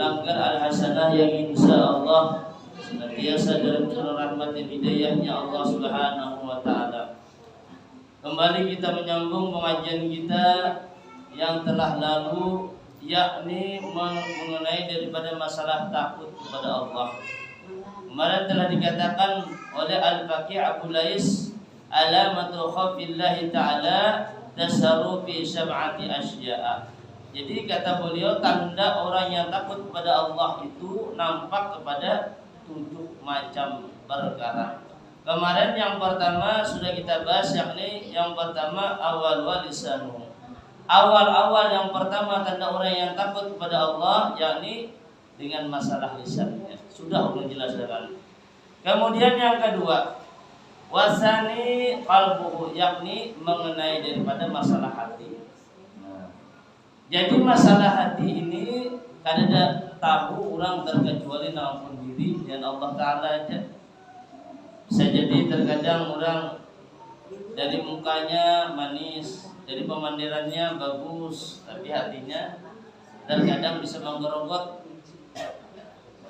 langgar al-hasanah yang insya Allah senantiasa dalam curah rahmat dan hidayahnya Allah Subhanahu wa Ta'ala. Kembali kita menyambung pengajian kita yang telah lalu, yakni mengenai daripada masalah takut kepada Allah. Kemarin telah dikatakan oleh Al-Faqih Abu Lais, alamatu khawfillahi ta'ala tasaru fi sab'ati asya'a. Jadi kata beliau, tanda orang yang takut kepada Allah itu nampak kepada 7 macam perkara. Kemarin yang pertama sudah kita bahas, yakni yang pertama awal lisanu. Awal yang pertama tanda orang yang takut kepada Allah, yakni dengan masalah lisannya. Sudah Allah jelaskan. Kemudian yang kedua, wasani qalbuhu, yakni mengenai daripada masalah hati. Jadi masalah hati ini kada tahu orang terkecuali nampun diri dan Allah Ta'ala aja. Bisa jadi terkadang orang dari mukanya manis, dari pemandirannya bagus, tapi hatinya terkadang bisa menggerogot.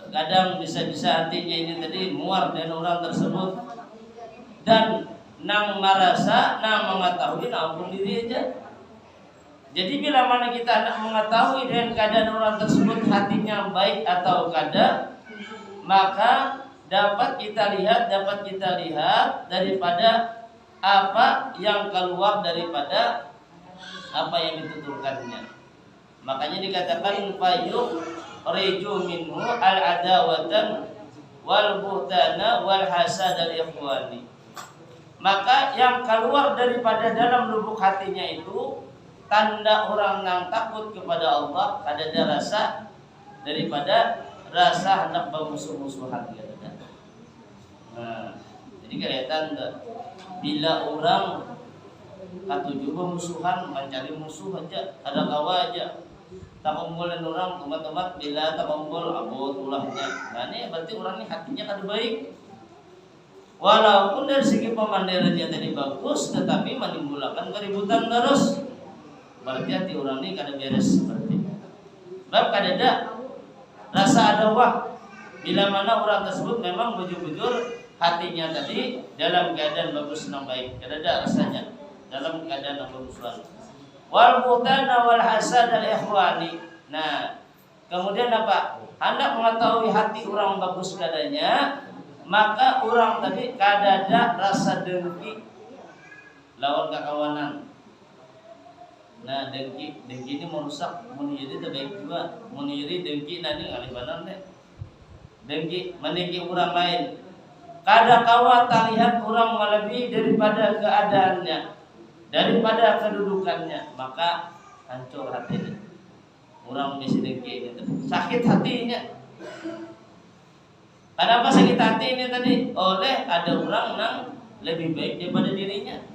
Kadang bisa-bisa hatinya ini tadi muar dan orang tersebut, dan nang merasa, nang mengetahui nampun diri aja. Jadi bila mana kita nak mengetahui dengan keadaan orang tersebut hatinya baik atau kada, maka dapat kita lihat daripada apa yang keluar daripada apa yang dituturkannya. Makanya dikatakan fayuh riju minhu al-adawatan wal buhtana wal hasad al-ikhwani. Maka yang keluar daripada dalam lubuk hatinya itu tanda orang yang takut kepada Allah, ada rasa daripada rasa hendak bermusuh-musuhan. Nah, jadi kelihatan bila orang katuju bermusuhan, mencari musuh aja, ada kawa aja. Tak kumpulin orang teman-teman bila tak kumpul abot ulahnya. Nah ini berarti orang ini hatinya kada baik. Walaupun dari segi pemandirannya tadi bagus, tetapi menimbulkan keributan terus. Berarti hati orang ini kada beres seperti. Bab kada ada rasa adawah. Bila mana orang tersebut memang bujur-bujur hatinya tadi dalam keadaan bagus dan baik, kada ada rasanya dalam keadaan yang bermusuhan. Wal mutana wal hasad al ikhwani. Nah, kemudian apa? Hendak mengetahui hati orang bagus keadaannya, maka orang tadi kada ada rasa dengki lawan kekawanan. Nah, dengki ini merusak, menjadi terbaik juga. Menjadi dengki nanti ngalibanan deh. Dengki menengki orang lain. Kada kawa terlihat orang melebihi daripada keadaannya, daripada kedudukannya, maka hancur hatinya. Orang mesti dengki ini tadi. Sakit hatinya. Kenapa sakit hati ini tadi? Oleh ada orang yang lebih baik daripada dirinya.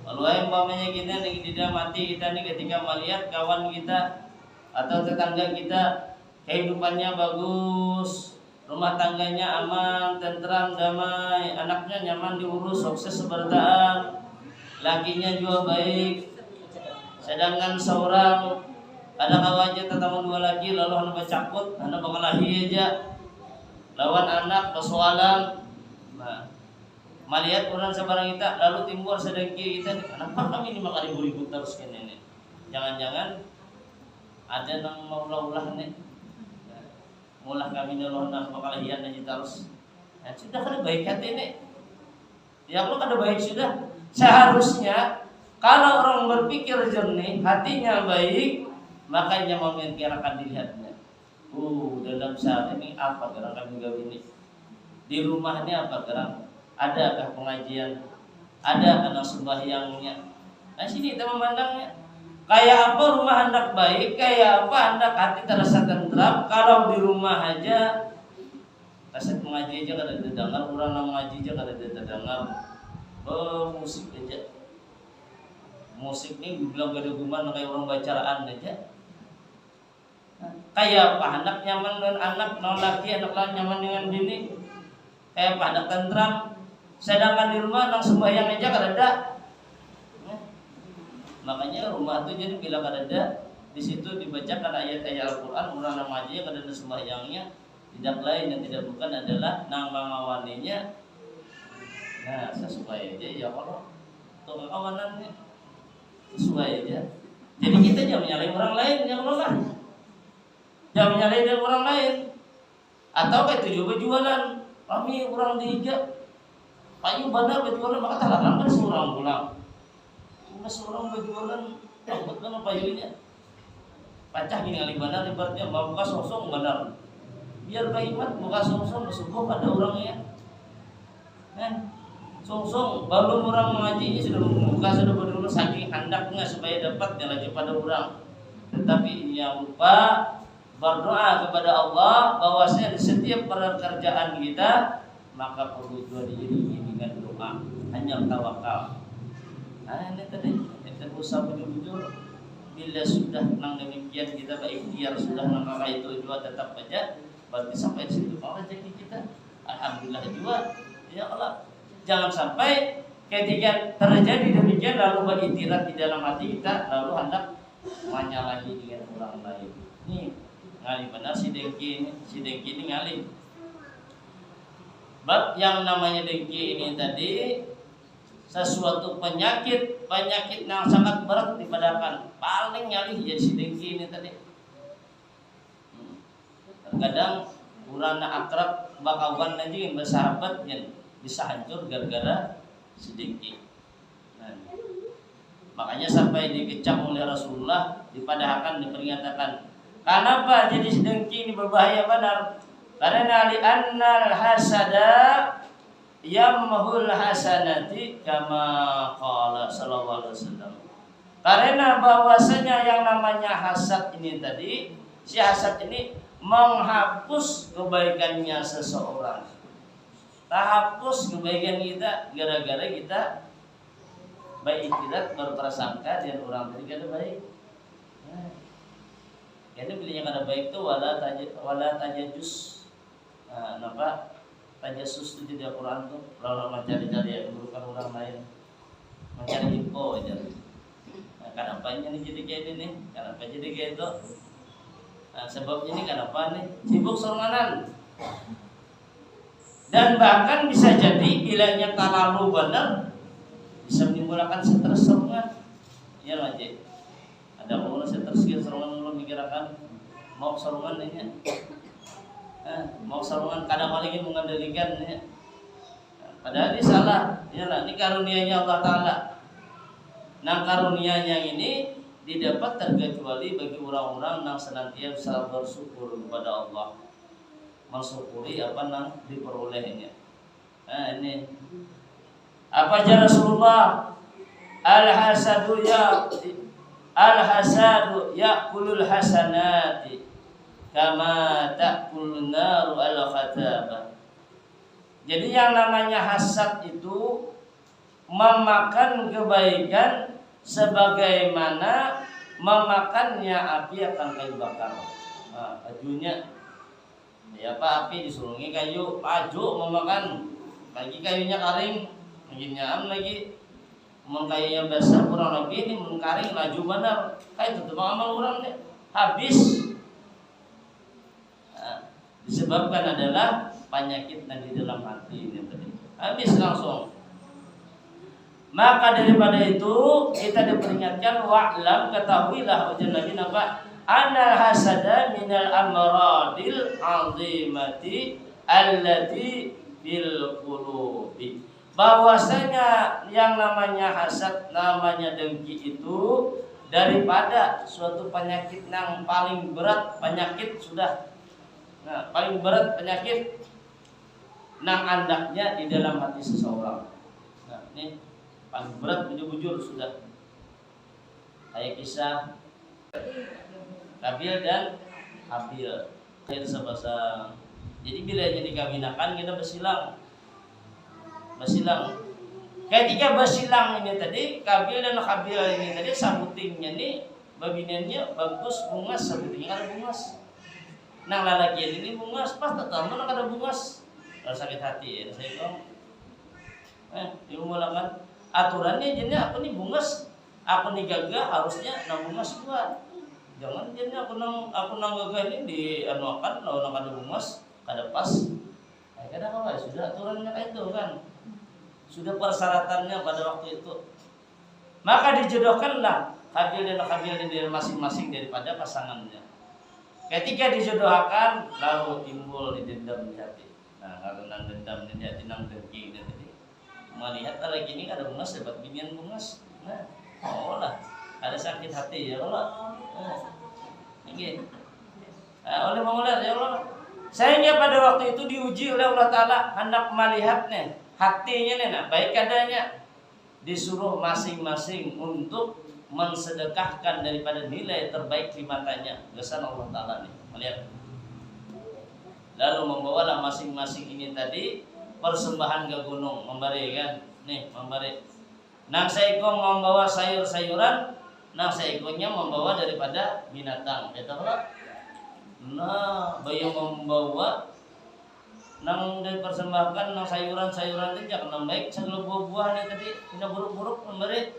Kalau yang umpamanya kita tidak mati, kita nih ketika melihat kawan kita atau tetangga kita kehidupannya bagus, rumah tangganya aman, tentram, damai, anaknya nyaman diurus, sukses sebertaan, lakinya juga baik. Sedangkan seorang ada kawannya tetangga dua lagi lalu anak bercakut, anak mengelahi aja, lawan anak persoalan. Nah, melihat orang sebarang kita lalu timbul sedengki kita, kenapa kami ini makan ribut-ribut terus kan ini? Jangan-jangan ada yang mau ulah nih, mulah kami nolong dan pekalahian aja terus. Ya, sudah kada baik hati ini. Ya kalau kada baik sudah. Seharusnya kalau orang berpikir jernih, hatinya baik, makanya memikirkan dilihatnya. Dalam saat ini apa gerakan juga ini? Di rumah ini apa gerak? Adakah pengajian? Ada anak sembahyangnya? Nah sini kita memandangnya. Kayak apa rumah hendak baik, kayak apa hendak hati terasa tentram. Kalau di rumah aja kaset mengaji aja kada terdengar, orang yang mengaji aja kada terdengar. Musik aja. Musik ini dibilang kada guman kayak orang bacaan aja. Kayak apa hendak nyaman dengan anak, non laki, anak lain nyaman dengan bini. Kayak apa hendak tentram. Sedangkan di rumah nang sembahyang aja kada ada. Makanya rumah itu jadi bila kada ada di situ dibacakan ayat-ayat Al-Quran, orang namanya kadang sembahyangnya tidak lain dan tidak bukan adalah nama ngawaninya. Nah, sesuai aja ya Allah, untuk kawanannya sesuai aja. Jadi kita jangan menyalahi orang lain, ya Allah lah. Jangan menyalahi dari orang lain. Atau kayak tujuh jualan, kami orang tiga, payu benar berjualan maka tak larang kan seorang pulang. Cuma seorang berjualan, dapat kan payunya. Pacah gini kali benar, ibaratnya mau buka sosok benar. Biar baimat buka sosok bersyukur pada orangnya. Song belum orang mengaji sudah membuka sudah berdulu saking hendaknya supaya dapat lagi pada orang. Tetapi ia lupa berdoa kepada Allah bahwasanya di setiap pekerjaan kita maka perlu juga diiringi dengan doa, hanya tawakal. Nah ini tadi kita usah bujur-bujur. Bila sudah nang demikian kita berikhtiar sudah nang kakak itu juga tetap aja berarti sampai di situ Allah rezeki kita. Alhamdulillah juga ya Allah. Jangan sampai ketika terjadi demikian lalu beriktirat di dalam hati kita lalu hendak menyalahi dengan orang lain. Ini ngali benar si dengki ini ngali. Bab yang namanya dengki ini tadi sesuatu penyakit yang sangat berat dipadakan. Paling ngali jadi si dengki ini tadi. Terkadang urana akrab bakawan aja yang bersahabat yang bisa hancur gara-gara sedengki. Nah, makanya sampai dikecam oleh Rasulullah, dipadahkan, diperingatkan. Kenapa jadi sedengki ini berbahaya benar? Karena li'annal hasada yamhul hasanati kama qala sallallahu alaihi wasallam. Karena bahwasanya yang namanya hasad ini tadi, si hasad ini menghapus kebaikannya seseorang. Hapus kebaikan kita gara-gara kita baik tidak berprasangka dengan orang tadi kada baik. Jadi bilangnya kada baik itu wala tajajus. Nah, kenapa tajasus itu di Al-Quran tuh kalau mencari-cari yang bukan orang lain, mencari info aja. Nah, kenapa ini jadi kayak ini nih? Kenapa jadi kayak itu? Nah, sebabnya ini kenapa nih? Sibuk sorangan. Dan bahkan bisa jadi bilangnya terlalu benar bisa menimbulkan stres serangan. Ya aja. Ada orang stres serangan lu mikirkan mau serangan ini. Mau serangan kadang lagi mengendalikan ya. Padahal ini salah. Iyalah, ini karunia-Nya Allah Taala. Nah, karunia-Nya ini didapat terkecuali bagi orang-orang yang senantiasa bersyukur kepada Allah. Mensyukuri apa yang diperolehnya. Nah ini apa aja Rasulullah al-hasadu ya'kulul hasanati kama ta'kulun naru al-khatabah. Jadi yang namanya hasad itu memakan kebaikan sebagaimana memakannya api akan kayu bakar. Nah, bajunya ya Pak, api disulungi kayu, maju memakan lagi kayunya kering, lagi nyam lagi, kayunya basah kurang lebih ini mengkaring laju benar, kayak itu amal orang deh, habis. Nah, disebabkan adalah penyakit yang di dalam hati ini tadi, habis langsung. Maka daripada itu kita diperingatkan wa'lam, ketahuilah ujian Nabi apa? Anal hasada minal amradil azimati allati bil qulubi. Bahwasanya yang namanya hasad, namanya dengki itu daripada suatu penyakit yang paling berat, penyakit sudah. Nah, paling berat penyakit nang andaknya di dalam hati seseorang. Nah, ini paling berat bujur-bujur sudah. Kayak kisah Kabil dan Habil. Itu sebasa. Jadi bila jadi kawinakan kita bersilang. Ketika bersilang ini tadi Kabil dan Habil ini tadi sabutingnya nih babinannya bagus bungas, sabutingnya ada bungas. Nang lalakian ini bungas pas tetangga nang ada bungas. Kalau sakit hati ya saya bilang. Dimulakan aturannya jadi apa nih bungas, apa nih gagah harusnya nang bungas kuat. Jangan jadi aku nang gagah ini di anuakan lawan kada bungas kada pas. Kada apa sudah aturannya kayak itu kan. Sudah persyaratannya pada waktu itu. Maka dijodohkanlah Habil dan Qabil ini masing-masing daripada pasangannya. Ketika dijodohkan lalu timbul dendam di hati. Nah, karena dendam di hati nang dengki ini tadi. Melihat lagi ini ada bungas dapat binian bungas. Nah, lah ada sakit hati ya Allah. Ini. Oleh mengulat ya Allah. Sehingga pada waktu itu diuji oleh Allah Ta'ala hendak melihatnya hatinya nih, nah, baik adanya disuruh masing-masing untuk mensedekahkan daripada nilai terbaik di matanya. Gesan Allah Ta'ala nih melihat. Lalu membawalah masing-masing ini tadi persembahan ke gunung, memberi kan, nih memberi. Nang seikong membawa sayur-sayuran, nang seikongnya membawa daripada binatang. Kata Allah. Nah, bayi membawa nang dipersembahkan nang sayuran-sayuran itu jangan baik segala buah-buahan tadi tidak buruk-buruk memberi.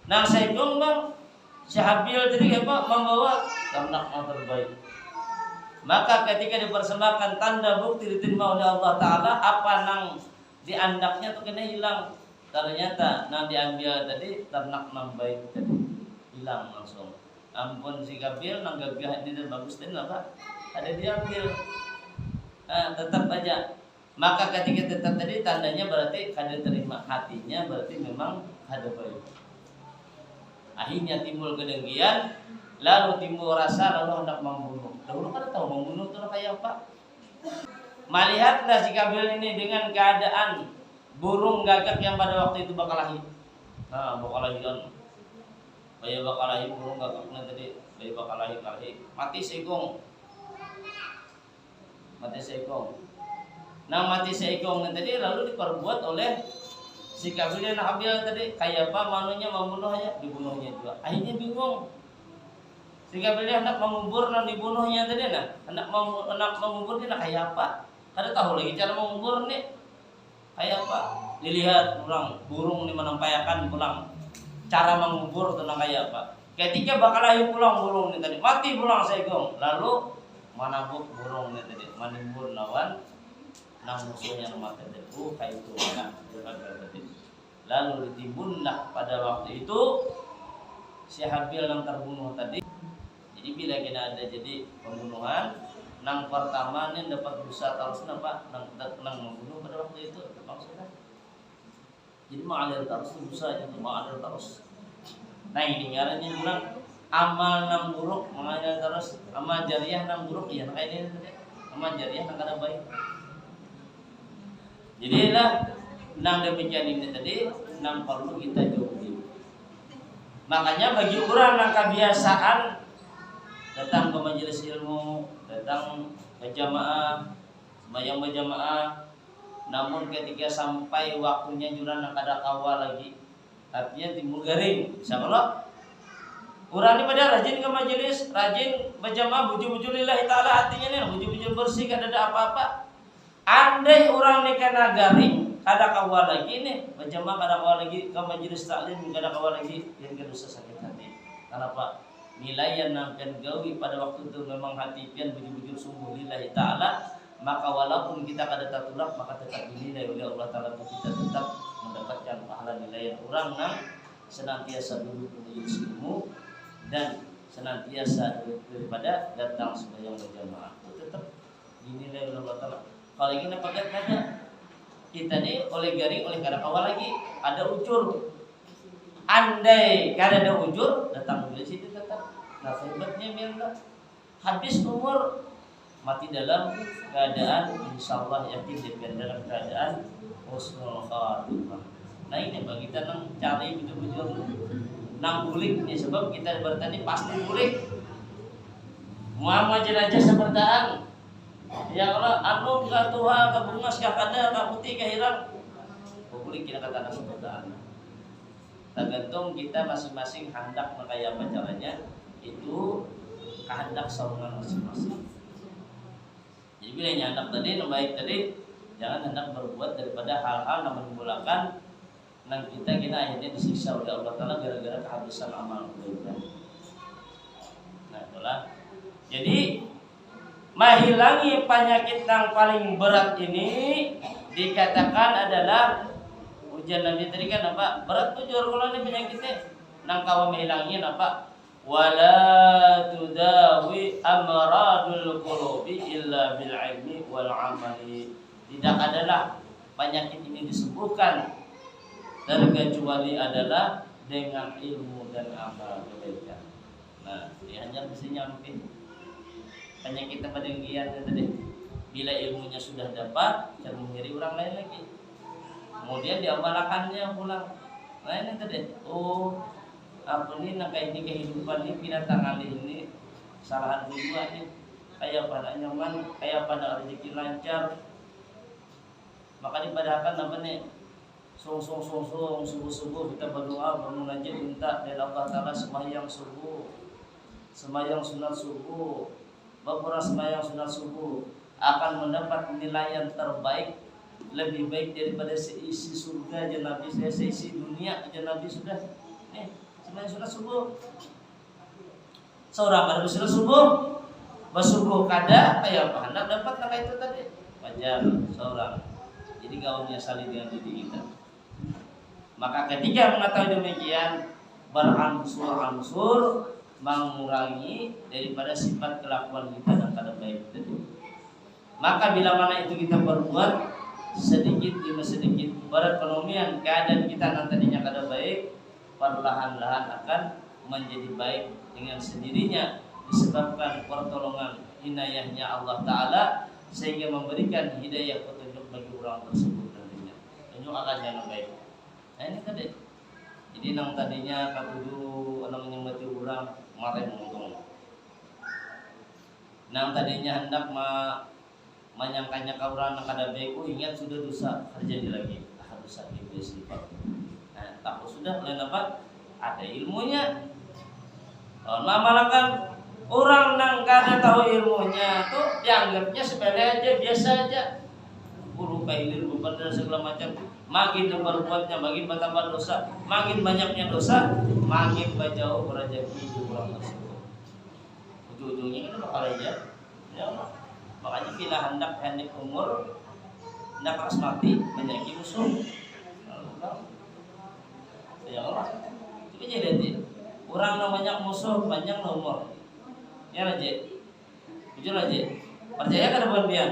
Nang seikong bang si Habil tadi apa membawa ternak yang terbaik. Maka ketika dipersembahkan tanda bukti diterima oleh Allah Ta'ala, apa nang diandaknya tuh kena hilang. Ternyata nang diambil tadi ternak nang baik tadi hilang langsung. Ampun si Habil nang gagah ini dan bagus tadi apa? Ada diambil. Tetap aja. Maka ketika tetap tadi tandanya berarti kada terima, hatinya berarti memang ada baik. Akhirnya timbul kedengkian, lalu timbul rasa, lalu hendak membunuh. Dahulu kada tahu membunuh itu kayak apa. Melihatlah si Habil ini dengan keadaan burung gagak yang pada waktu itu bakal lahir. Nah, bakal lahiran. Bayi bakal lahir burung gagaknya tadi, bayi bakal lahir mati seikong. Mati seikong. Nah mati seikong tadi lalu diperbuat oleh si Habil dan Habil tadi kayak apa manunya membunuhnya, dibunuhnya juga. Akhirnya bingung. Si Habil hendak mengubur dan dibunuhnya tadi hendak mengubur dia kayak apa? Kada tahu lagi cara mengubur nih. Kayak apa? Dilihat orang burung ini menampayakan pulang. Cara mengubur tentang kayak apa? Ketika bakal lahir pulang burung ini tadi mati pulang seikong. Lalu manabuk burung ini tadi manimbul lawan nang musuhnya nama tadi kayak itu kan tadi. Lalu ditimbunlah pada waktu itu si Habil yang terbunuh tadi. Jadi bila kena ada jadi pembunuhan nang pertama ini dapat dosa terus apa nang membunuh pada waktu itu maksudnya. Jadi mengalir terus dosa itu mengalir terus. Nah ini ngarannya bilang amal nang buruk mengalir terus, amal jariah nang buruk ya kayak ini tadi. Amal jariah nang kada baik. Jadi lah nang demikian ini tadi nang perlu kita jauhi. Makanya bagi orang nang kebiasaan datang ke majelis ilmu, datang ke jamaah, sembahyang berjamaah, namun ketika sampai waktunya juga nang kada kawal lagi, artinya timbul garing. Bisa kalau orang ini pada rajin ke majelis, rajin berjamaah, bujur-bujur lillahi ta'ala hatinya nih, bujur-bujur bersih, kada ada apa-apa. Andai orang ini kena garing, kada kawal lagi nih, berjamaah kada kawal lagi, ke majelis taklim kada kawal lagi, yang dosa sakit hati. Kenapa? Nilai yang akan gawi pada waktu itu memang hati pian bujur-bujur sungguh lillahi ta'ala, maka walaupun kita kada tertulak, maka tetap dinilai oleh Allah Ta'ala, kita tetap mendapatkan pahala nilai orang yang senantiasa duduk di ilmu dan senantiasa daripada datang sembahyang berjamaah itu tetap dinilai oleh Allah Ta'ala. Kalau ingin dapat saja kita nih oleh garing oleh kada kawal lagi ada ujur. Andai kada ada ujur datang di situ tetap. Nah hebatnya biarlah habis umur mati dalam keadaan insyaallah yakin dan dalam keadaan husnul khatimah. Nah ini bagi kita nang cari betul-betul nang bulik nih sebab kita bertani pasti bulik. Muhammad jenazah sepertaan. Ya Allah anu ka tuha ka bungas ka kada ka putih ka hirang. Bulik kita kata sepertaan. Tergantung kita masing-masing hendak makaya apa caranya itu kehendak saungan masing-masing. Jadi bila hendak tadi yang baik tadi jangan hendak berbuat daripada hal-hal yang menimbulkan nang kita akhirnya disiksa oleh Allah Ta'ala gara-gara kehabisan amal kebaikan. Allah. Jadi menghilangi penyakit yang paling berat ini dikatakan adalah ujian Nabi tadi kan apa? Berat tuh jor kalau ini penyakitnya. Nang kawa menghilangin apa? Wala tudawi amradul qulubi illa bil ilmi wal amali. Tidak adalah penyakit ini disembuhkan terkecuali adalah dengan ilmu dan amal kebaikan. Nah, ini hanya mestinya mungkin penyakit pendengkian tadi. Bila ilmunya sudah dapat, jangan mengiri orang lain lagi. Kemudian diamalakannya pulang. Nah ini tadi. Oh, apa ini kayak ini kehidupan ini binatang alih ini salahan kedua nih. Kayak pada nyaman, kayak pada rezeki lancar. Maka dipadahkan apa nih? Subuh-subuh kita berdoa, bermunajat minta dari Allah Ta'ala sembahyang subuh, sembahyang sunat subuh, beberapa sembahyang sunat subuh akan mendapat nilai yang terbaik, lebih baik daripada seisi surga aja Nabi, seisi dunia aja Nabi sudah. Sembahyang sunat subuh, seorang baru sunat subuh, bersubuh kada kayak apa? Hendak dapat nilai itu tadi, wajar seorang. Jadi gaulnya saling dengan diri kita. Maka ketika mengetahui demikian, berangsur-angsur mengurangi daripada sifat kelakuan kita dan kada baik itu. Maka bila mana itu kita berbuat sedikit demi sedikit, perekonomian keadaan kita nantinya kada baik, perlahan-lahan akan menjadi baik dengan sendirinya disebabkan pertolongan inayahnya Allah Ta'ala sehingga memberikan hidayah petunjuk bagi orang tersebut nantinya. Tunjuk akan jalan baik. Nah ini tadi. Jadi nang tadinya kakudu orang menyembati orang kemarin untung. Nang tadinya hendak menyangkanya kau orang kada baik, ingat sudah dosa terjadi lagi. Dosa itu sifat. Nah, takut sudah lain apa? Ada ilmunya. Malakan orang nang kada tahu ilmunya tuh dianggapnya sepele aja, biasa aja. Guru kahilir beban dan segala macam. Makin berbuatnya, makin bertambah dosa, makin banyaknya dosa, makin jauh berajaki orang tersebut. Ujung-ujungnya itu bakal aja. Ya Allah. Makanya bila hendak pendek umur, hendak keras mati, banyak musuh. Ya Allah. Itu jadi orang namanya musuh banyak umur. Ya aja. Jujur aja. Percaya kada bukan bian?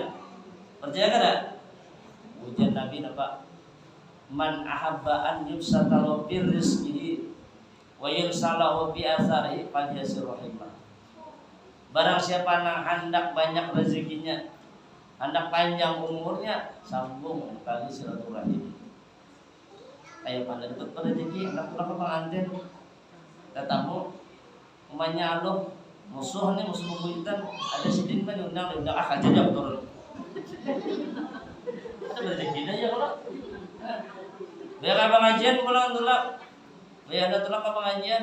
Percaya kada? Ujian Nabi napa? Man ahabba an yubsatalahu bir rizqihi wa yursalahu bi atharihi falyasir rahimah. Barang siapa yang hendak banyak rezekinya, hendak panjang umurnya, sambung tali silaturahim. Ayo pada dapat rezeki, hendak pulang ke pengantin, tetamu umanya Allah musuh nih, musuh bebuyutan, ada sidin kan diundang aja jam turun. Ada rezeki aja kalau. Biar ke pengajian pulang tulak. Biar ada tulak ke pengajian.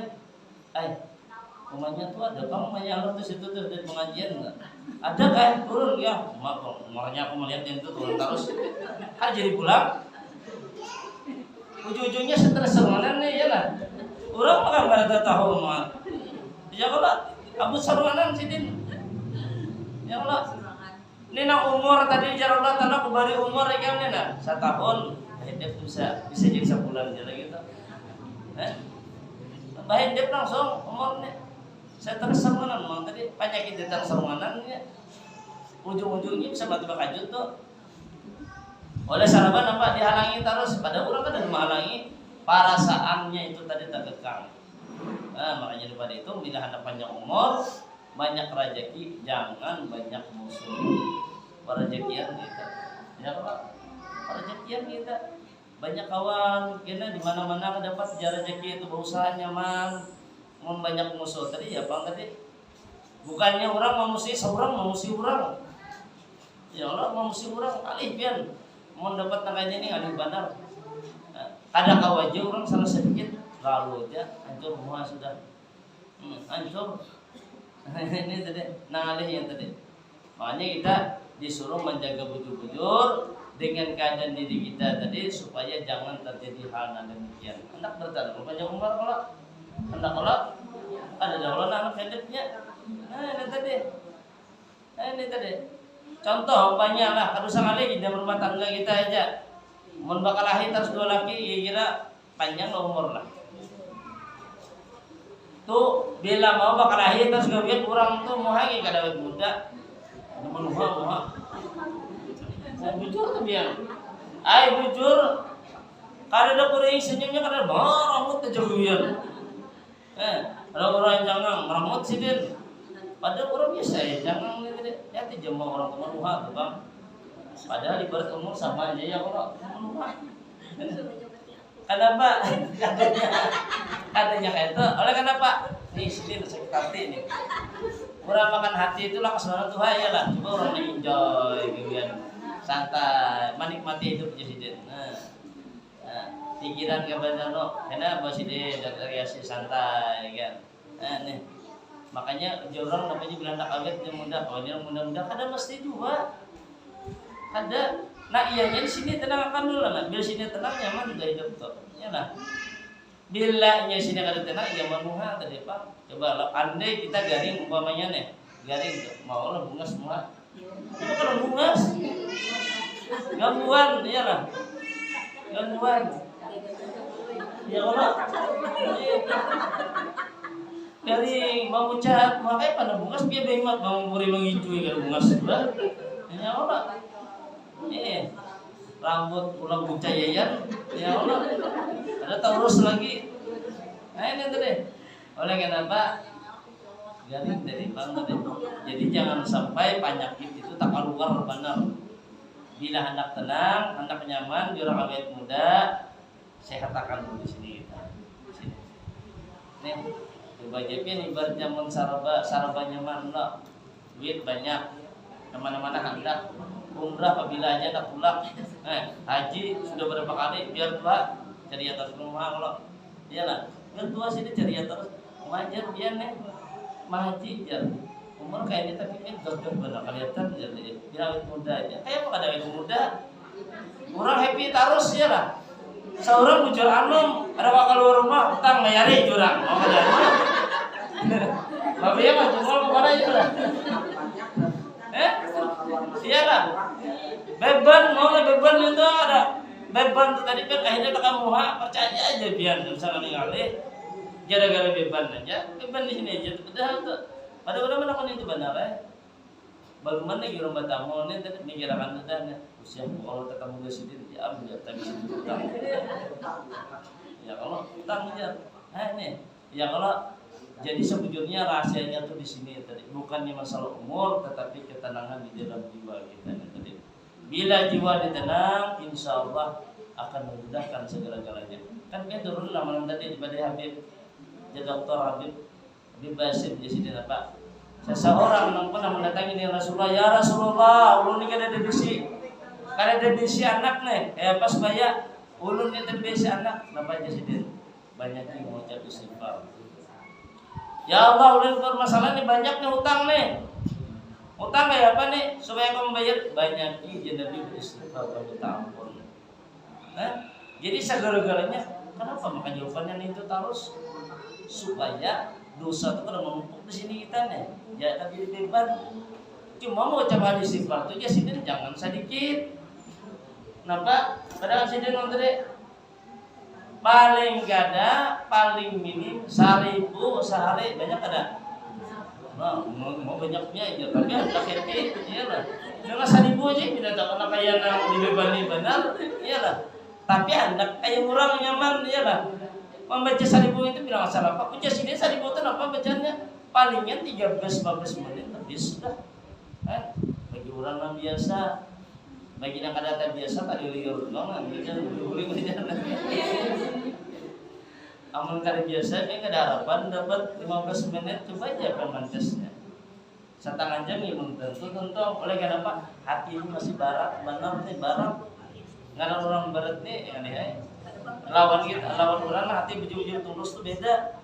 Rumahnya tuh ada kamu menyalur tuh situ tuh dari pengajian enggak? Ada kan turun ya. Makanya aku melihat yang itu turun terus. Jadi pulang. Ujung-ujungnya stres seruanan nih ya lah. Orang makan kada tahu mah. Ya kalau abu seruanan sidin. Ya Allah. Ini nak umur tadi jar Allah Taala kubari umur ya kan nah. 1 tahun hidup bisa jadi sebulan aja gitu. Hidup langsung umurnya. Saya terus seruanan mang tadi penyakit datang seruanannya. Ujung-ujungnya bisa batu bakajut tuh. Oleh sahabat apa dihalangi terus pada orang kan menghalangi perasaannya itu tadi terkekang. Nah, makanya daripada itu bila hendak panjang umur, banyak rezeki, jangan banyak musuh. Rezekian kita. Ya Pak. Rezekian kita. Banyak kawan, kena di mana-mana dapat rezeki itu berusaha nyaman, banyak musuh tadi ya Bang tadi. Bukannya orang memusuhi seorang, memusuhi orang. Ya Allah memusuhi orang alih pian. Mau dapat tangkanya ini alih bandar. Ada kawaja orang salah sedikit lalu aja hancur semua sudah. Hancur. Ini tadi nang alih yang tadi. Makanya kita disuruh menjaga bujur-bujur dengan keadaan diri kita tadi supaya jangan terjadi hal yang demikian. Hendak bertahan panjang umur kalau hendak kalau ada daulah anak hidupnya Nah, ini tadi. Contoh banyak lah, kalau sekali di rumah tangga kita aja. Mun bakal lahir terus 2 laki, kira panjang umur lah. Tuh bila mau bakal lahir terus gawin kurang tuh mau lagi kada awet muda. Muha. Bujur tuh biar. Ai bujur. Kada ada kuring senyumnya kada rambut kejawian. Orang-orang jangan rambut sidin. Padahal orang biasa ya, jangan ya jema orang muha tuh bang. Padahal ibarat umur sama aja ya kalau muha. Kenapa? Katanya kayak itu. Oleh kenapa? Nih sini sakit hati nih. Kurang makan hati itulah kesenangan Tuhan ya lah. Coba orang enjoy gitu kan. Santai, menikmati hidup jadi. Pikiran kepada no, karena masih di rekreasi santai kan. Nih. Makanya orang namanya bilang tak awet yang muda, kalau dia muda-muda kada mesti juga. Ada. Nah iya jadi sini tenang akan dulu lah. Biar sini tenang nyaman udah hidup tuh. Ya lah. Bila nya sini kada tenang zaman muha tadi Pak. Coba lah andai kita garing umpamanya nih. Garing tuh. Mau lah bunga semua. Itu kalau bunga gangguan iyalah. Gangguan. Ya kalau garing mau cat makanya pada bungas dia bemat mau muri mengijui kalau bungas sudah. Ya Allah. Rambut ulang buca yayan, ya Allah, ada taurus lagi. Nah ini tadi. Oleh kenapa? Garing dari bang tadi. Jadi jangan sampai penyakit itu tak keluar benar. Bila hendak tenang, hendak nyaman, jurang awet muda, sehat akan dulu di sini kita. Di sini. Nih, coba jadi ibarat zaman saraba nyaman lah, duit banyak, kemana-mana hendak. Umrah apabila aja tak pulang, haji sudah berapa kali biar tua cari atas rumah kalau iyalah biar tua sini cari atas wajar biar nih haji jar umur kayak ini tapi kan dokter benar kelihatan jadi biar awet muda aja kayak apa ada awet muda orang happy terus ya lah seorang bujur anum ada kalau rumah utang mayari jurang mau ada bapak ya mah cuma kepada itu lah iyalah beban mau beban itu ada beban tadi kan akhirnya tak kamu percaya aja biar bisa kali-kali gara-gara beban aja beban di sini aja padahal mana itu benar bagaimana gitu batamu ini tadi mikirkan tadi usia kalau ketemu ke sini ya ambil tapi sini utang ya kalau utang aja nih ya kalau jadi sebetulnya rahasianya tuh di sini tadi bukannya masalah umur tetapi ketenangan di dalam jiwa kita tadi. Bila jiwa ditenang, insya Allah akan memudahkan segala-galanya. Kan dia turun lamaran tadi daripada Habib, ya Dokter Habib Basim di sini apa? Seseorang yang pernah mendatangi ni Rasulullah, ya Rasulullah, ulun ni kada ada bisi anak nih, pas bayar ulun ni terbisi anak, kenapa aja sini banyak yang mengucap istighfar. Ya Allah, ulun permasalahan ini banyak nih utang nih. Utang kayak apa nih? Supaya kamu bayar banyak izin Nabi beristighfar minta ampun. Jadi segala-galanya kenapa maka jawabannya itu terus supaya dosa itu kalau menumpuk di sini kita nih. Ya tapi beban. Cuma mau coba istighfar itu ya sini jangan sedikit. Kenapa? Padahal sini nonton paling kada, paling minim 1.000 sehari banyak ada. Nah, mau banyaknya aja, tapi ada happy, iyalah. Jangan 1.000 aja, tidak tak kaya yang dibebani benar, iyalah. Tapi anak kayak orang nyaman, iyalah. Membaca 1.000 itu bilang masalah apa? Punya sini 1.000 itu apa bacanya? Palingnya 13-15 menit habis sudah. Bagi orang yang biasa. Bagi yang kadang biasa tak diliur dong, ambilnya guling aja. Amun kada biasa ini kada harapan dapat 15 menit coba aja permantesnya. Setengah jam ya tentu oleh kenapa hati ini masih barat, benar nih barat. Ngana orang barat nih aneh. Lawan orang hati bujur-bujur tulus tuh beda.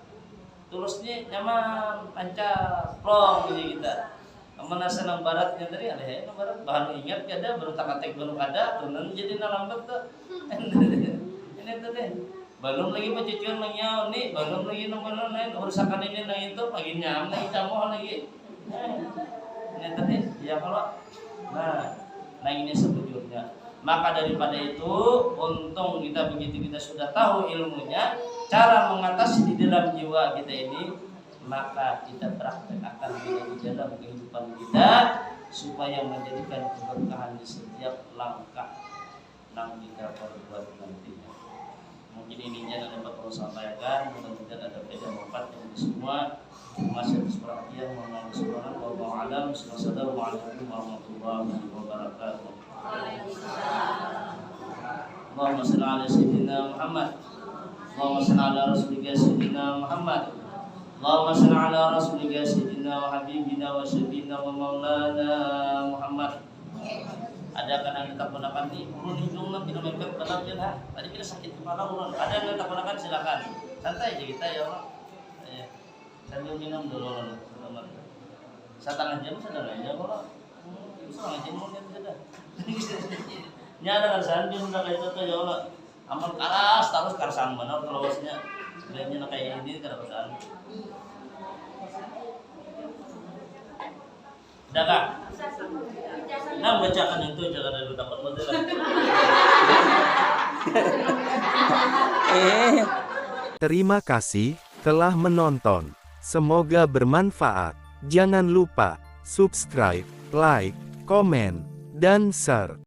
Tulusnya nyaman, lancar, plong gitu kita. Menasa nang baratnya tadi ada nang barat bahan ingat kada baru takatek baru kada tunan jadi nalambat tuh. Ini tuh deh. Belum lagi pencucian mengyau nih, belum lagi nang lain urusan ini nang itu pagi nyam lagi camoh lagi. Ini tadi ya kalau nah ini sebetulnya. Maka daripada itu, untung kita begitu kita sudah tahu ilmunya, cara mengatasi di dalam jiwa kita ini, maka kita praktekkan di dalam kehidupan kita supaya menjadikan keberkahan di setiap langkah yang kita perbuat nantinya. Mungkin ininya yang dapat saya sampaikan, mudah-mudahan ada faedah manfaat untuk semua. Masih atas perhatian mengenai seorang wallahu alam. Wassalamualaikum warahmatullahi wabarakatuh. Allahumma shalli ala sayyidina Muhammad. Allahumma shalli ala rasulika sayyidina Muhammad. Allahumma shalli ala rasulika sayyidina wa habibina wa syafiina wa maulana Muhammad. Ada kan yang tak gunakan nih, ulun hidung nanti mepet dalam jalan. Tadi kita sakit kepala ulun. Ada yang tak gunakan silakan. Santai aja kita ya Allah. Sambil minum dulu. Saya tangan jam sudah aja kalau. Tangan jam mungkin sudah. Nya ada kan sambil udah kayak itu ya Allah. Amal keras terus karsang benar kalau wasnya. Sebenarnya kayak ini keras. Dah Kak. Nah bacakan itu jangan ada dapat model. Terima kasih telah menonton. Semoga bermanfaat. Jangan lupa subscribe, like, komen, dan share.